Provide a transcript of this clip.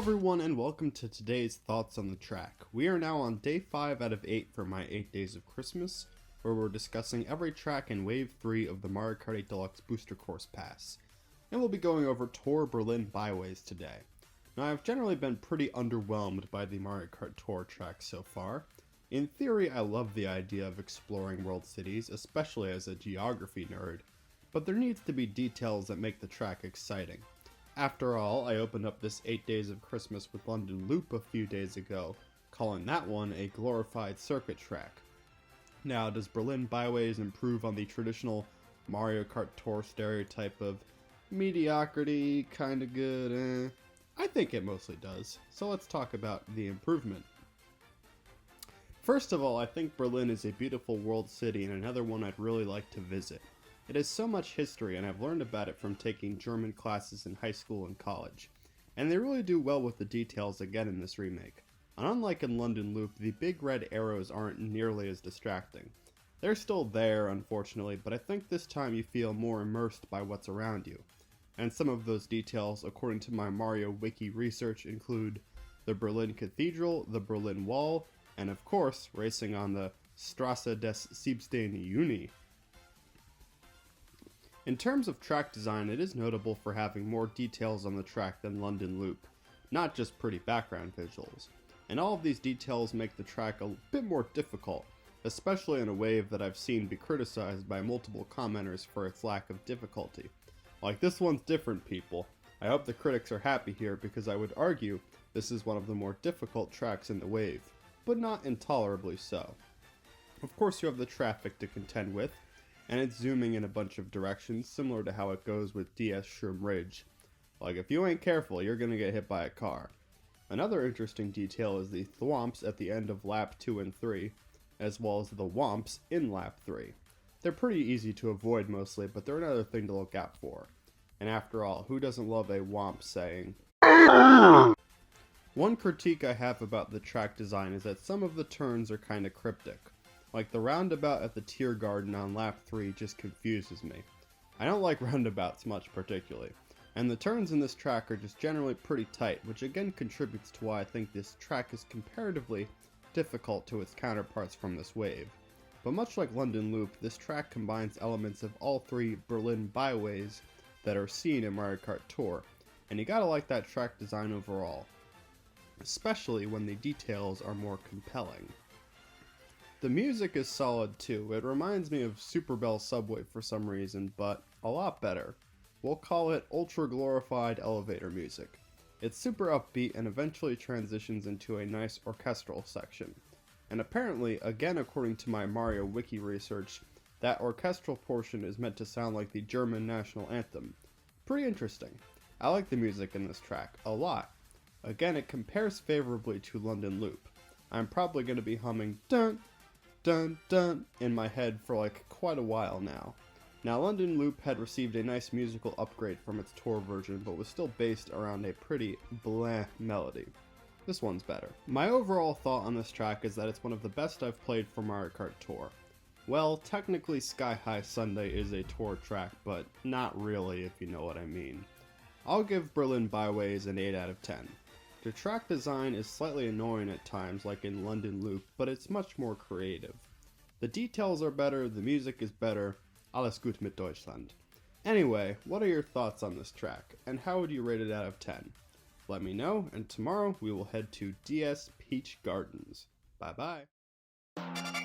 everyone, and welcome to today's Thoughts on the Track. We are now on day 5 out of 8 for my 8 Days of Christmas, where we're discussing every track in Wave 3 of the Mario Kart 8 Deluxe Booster Course Pass. And we'll be going over Tour Berlin Byways today. Now, I've generally been pretty underwhelmed by the Mario Kart Tour tracks so far. In theory, I love the idea of exploring world cities, especially as a geography nerd, but there needs to be details that make the track exciting. After all, I opened up this 8 Days of Christmas with London Loop a few days ago, calling that one a glorified circuit track. Now, does Berlin Byways improve on the traditional Mario Kart Tour stereotype of mediocrity, kinda good, I think it mostly does, so let's talk about the improvement. First of all, I think Berlin is a beautiful world city and another one I'd really like to visit. It has so much history, and I've learned about it from taking German classes in high school and college. And they really do well with the details again in this remake. And unlike in London Loop, the big red arrows aren't nearly as distracting. They're still there, unfortunately, but I think this time you feel more immersed by what's around you. And some of those details, according to my Mario Wiki research, include the Berlin Cathedral, the Berlin Wall, and of course, racing on the Straße des 17. Juni. In terms of track design, it is notable for having more details on the track than London Loop, not just pretty background visuals. And all of these details make the track a bit more difficult, especially in a wave that I've seen be criticized by multiple commenters for its lack of difficulty. Like, this one's different, people. I hope the critics are happy here because I would argue this is one of the more difficult tracks in the wave, but not intolerably so. Of course you have the traffic to contend with, and it's zooming in a bunch of directions, similar to how it goes with DS Shroom Ridge. Like, if you ain't careful, you're gonna get hit by a car. Another interesting detail is the thwomps at the end of lap 2 and 3, as well as the womps in lap 3. They're pretty easy to avoid mostly, but they're another thing to look out for. And after all, who doesn't love a womp saying? One critique I have about the track design is that some of the turns are kinda cryptic. Like, the roundabout at the Tear Garden on lap 3 just confuses me. I don't like roundabouts much particularly, and the turns in this track are just generally pretty tight, which again contributes to why I think this track is comparatively difficult to its counterparts from this wave. But much like London Loop, this track combines elements of all 3 Berlin Byways that are seen in Mario Kart Tour, and you gotta like that track design overall, especially when the details are more compelling. The music is solid too. It reminds me of Super Bell Subway for some reason, but a lot better. We'll call it ultra glorified elevator music. It's super upbeat and eventually transitions into a nice orchestral section. And apparently, again according to my Mario Wiki research, that orchestral portion is meant to sound like the German national anthem. Pretty interesting. I like the music in this track a lot. Again, it compares favorably to London Loop. I'm probably going to be humming dun dun dun in my head for like quite a while now. Now, London Loop had received a nice musical upgrade from its tour version, but was still based around a pretty blah melody. This one's better. My overall thought on this track is that it's one of the best I've played for Mario Kart Tour. Well, technically Sky High Sunday is a tour track, but not really if you know what I mean. I'll give Berlin Byways an 8 out of 10. The track design is slightly annoying at times, like in London Loop, but it's much more creative. The details are better, the music is better, alles gut mit Deutschland. Anyway, what are your thoughts on this track, and how would you rate it out of 10? Let me know, and tomorrow we will head to DS Peach Gardens. Bye bye.